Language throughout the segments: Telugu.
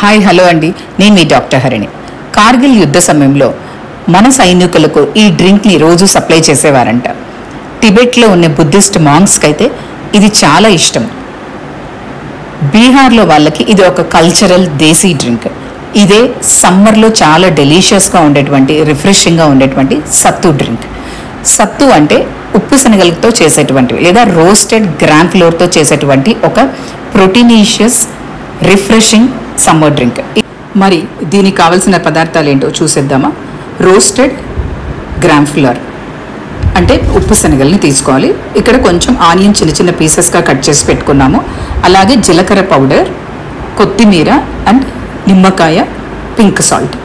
హాయ్ హలో అండి, నేను మీ డాక్టర్ హరిణి. కార్గిల్ యుద్ధ సమయంలో మన సైనికులకు ఈ డ్రింక్ని రోజు సప్లై చేసేవారంట. టిబెట్లో ఉన్న బుద్ధిస్ట్ మాంగ్స్కి అయితే ఇది చాలా ఇష్టం. బీహార్లో వాళ్ళకి ఇది ఒక కల్చరల్ దేశీ డ్రింక్. ఇదే సమ్మర్లో చాలా డెలీషియస్గా ఉండేటువంటి రిఫ్రెషింగ్గా ఉండేటువంటి సత్తు డ్రింక్. సత్తు అంటే ఉప్పు శనగలతో చేసేటువంటివి లేదా రోస్టెడ్ గ్రామ్ ఫ్లోర్తో చేసేటువంటి ఒక ప్రోటీనీషియస్ రిఫ్రెషింగ్ సమ్మర్ డ్రింక్. మరి దీనికి కావాల్సిన పదార్థాలు ఏంటో చూసేద్దామా. రోస్టెడ్ గ్రామ్ ఫ్లోర్ అంటే ఉప్పు శనగల్ని తీసుకోవాలి. ఇక్కడ కొంచెం ఆనియన్ చిన్న చిన్న పీసెస్గా కట్ చేసి పెట్టుకున్నాము. అలాగే జీలకర్ర పౌడర్, కొత్తిమీర అండ్ నిమ్మకాయ, పింక్ సాల్ట్.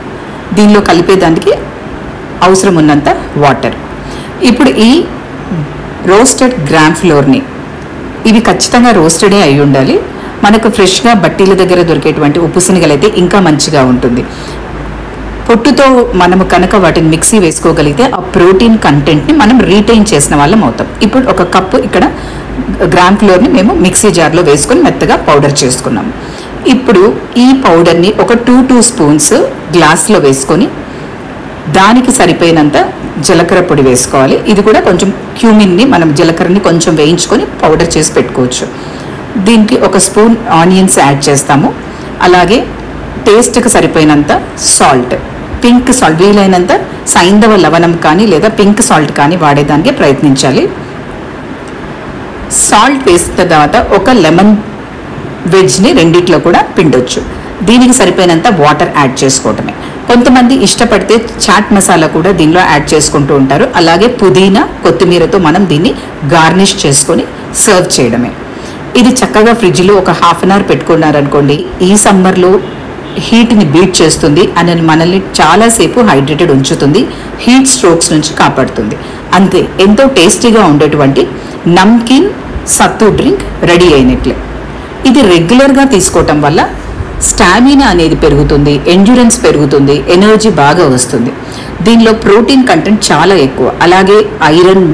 దీనిలో కలిపేదానికి అవసరం ఉన్నంత వాటర్. ఇప్పుడు ఈ రోస్టెడ్ గ్రామ్ ఫ్లోర్ని, ఇవి ఖచ్చితంగా రోస్టెడే అయి ఉండాలి. మనకు ఫ్రెష్గా బట్టీల దగ్గర దొరికేటువంటి ఉప్పు శనగలైతే ఇంకా మంచిగా ఉంటుంది. పొట్టుతో మనము కనుక వాటిని మిక్సీ వేసుకోగలిగితే ఆ ప్రోటీన్ కంటెంట్ని మనం రీటైన్ చేసిన వాళ్ళం అవుతాం. ఇప్పుడు ఒక కప్పు ఇక్కడ గ్రామ్ ఫ్లోర్ని మేము మిక్సీ జార్లో వేసుకొని మెత్తగా పౌడర్ చేసుకున్నాము. ఇప్పుడు ఈ పౌడర్ని ఒక 2 స్పూన్స్ గ్లాస్లో వేసుకొని దానికి సరిపోయినంత జీలకర్ర పొడి వేసుకోవాలి. ఇది కూడా కొంచెం క్యూమిన్ని, మనం జీలకర్రని కొంచెం వేయించుకొని పౌడర్ చేసి పెట్టుకోవచ్చు. దీనికి ఒక స్పూన్ ఆనియన్స్ యాడ్ చేస్తాము. అలాగే టేస్ట్కి సరిపోయినంత సాల్ట్, పింక్ సాల్ట్, వీలైనంత సైంధవ లవణం కానీ లేదా పింక్ సాల్ట్ కానీ వాడేదానికి ప్రయత్నించాలి. సాల్ట్ వేసిన తర్వాత ఒక లెమన్ వెజ్ని రెండిట్లో కూడా పిండొచ్చు. దీనికి సరిపోయినంత వాటర్ యాడ్ చేసుకోవటమే. కొంతమంది ఇష్టపడితే చాట్ మసాలా కూడా దీనిలో యాడ్ చేసుకుంటూ ఉంటారు. అలాగే పుదీనా, కొత్తిమీరతో మనం దీన్ని గార్నిష్ చేసుకొని సర్వ్ చేయడమే. ఇది చక్కగా ఫ్రిడ్జ్లో ఒక ½ అన్ అవర్ పెట్టుకున్నారనుకోండి, ఈ సమ్మర్లో హీట్ని బీట్ చేస్తుంది అని మనల్ని చాలాసేపు హైడ్రేటెడ్ ఉంచుతుంది, హీట్ స్ట్రోక్స్ నుంచి కాపాడుతుంది. అంతే, ఎంతో టేస్టీగా ఉండేటువంటి నమ్కిన్ సత్తు డ్రింక్ రెడీ అయినట్లే. ఇది రెగ్యులర్గా తీసుకోవటం వల్ల స్టామినా అనేది పెరుగుతుంది, ఎండ్యూరెన్స్ పెరుగుతుంది, ఎనర్జీ బాగా వస్తుంది. దీనిలో ప్రోటీన్ కంటెంట్ చాలా ఎక్కువ, అలాగే ఐరన్,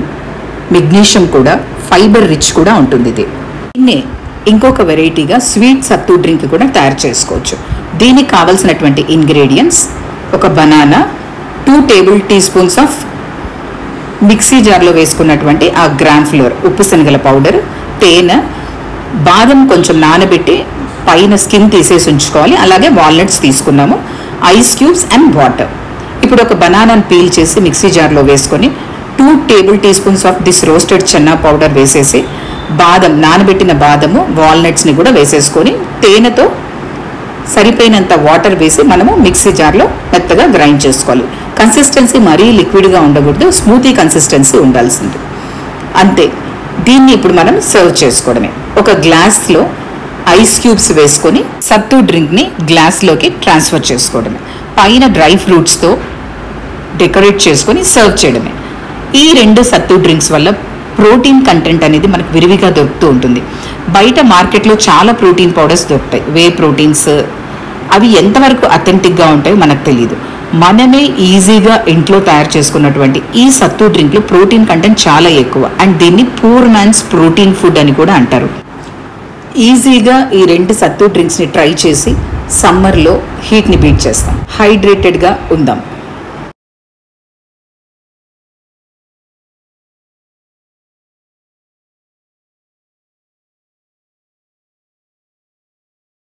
మెగ్నీషియం కూడా, ఫైబర్ రిచ్ కూడా ఉంటుంది. ఇది దీన్నే ఇంకొక వెరైటీగా స్వీట్ సత్తు డ్రింక్ కూడా తయారు చేసుకోవచ్చు. దీనికి కావాల్సినటువంటి ఇంగ్రీడియంట్స్: ఒక banana, 2 tablespoons of mixie జార్లో వేసుకున్నటువంటి ఆ గ్రామ్ ఫ్లోర్, ఉప్పు శనగల పౌడర్, తేనె, బాదం కొంచెం నానబెట్టి పైన స్కిన్ తీసేసి ఉంచుకోవాలి. అలాగే వాల్నట్స్ తీసుకున్నాము, ఐస్ క్యూబ్స్ అండ్ వాటర్. ఇప్పుడు ఒక బనానాను పీల్ చేసి మిక్సీ జార్లో వేసుకొని 2 tablespoons of this roasted chana powder వేసేసి, బాదం, నానబెట్టిన బాదము, వాల్నట్స్ని కూడా వేసేసుకొని తేనెతో సరిపోయినంత వాటర్ వేసి మనము మిక్సీ జార్లో మెత్తగా గ్రైండ్ చేసుకోవాలి. కన్సిస్టెన్సీ మరీ లిక్విడ్గా ఉండకూడదు, స్మూతీ కన్సిస్టెన్సీ ఉండాల్సింది. అంతే. దీన్ని ఇప్పుడు మనం సర్వ్ చేసుకోవడమే. ఒక గ్లాస్లో ఐస్ క్యూబ్స్ వేసుకొని సత్తు డ్రింక్ని గ్లాస్లోకి ట్రాన్స్ఫర్ చేసుకోవడమే. పైన డ్రై ఫ్రూట్స్తో డెకరేట్ చేసుకొని సర్వ్ చేయడమే. ఈ 2 సత్తు డ్రింక్స్ వల్ల ప్రోటీన్ కంటెంట్ అనేది మనకు విరివిగా దొరుకుతూ ఉంటుంది. బయట మార్కెట్లో చాలా ప్రోటీన్ పౌడర్స్ దొరుకుతాయి, వే ప్రోటీన్స్. అవి ఎంతవరకు అథెంటిక్గా ఉంటాయో మనకు తెలియదు. మనమే ఈజీగా ఇంట్లో తయారు చేసుకున్నటువంటి ఈ సత్తు డ్రింక్లో ప్రోటీన్ కంటెంట్ చాలా ఎక్కువ. అండ్ దీన్ని పూర్ మ్యాన్స్ ప్రోటీన్ ఫుడ్ అని కూడా అంటారు. ఈజీగా ఈ 2 సత్తు డ్రింక్స్ని ట్రై చేసి సమ్మర్లో హీట్ని బీట్ చేస్తాం, హైడ్రేటెడ్గా ఉందాం.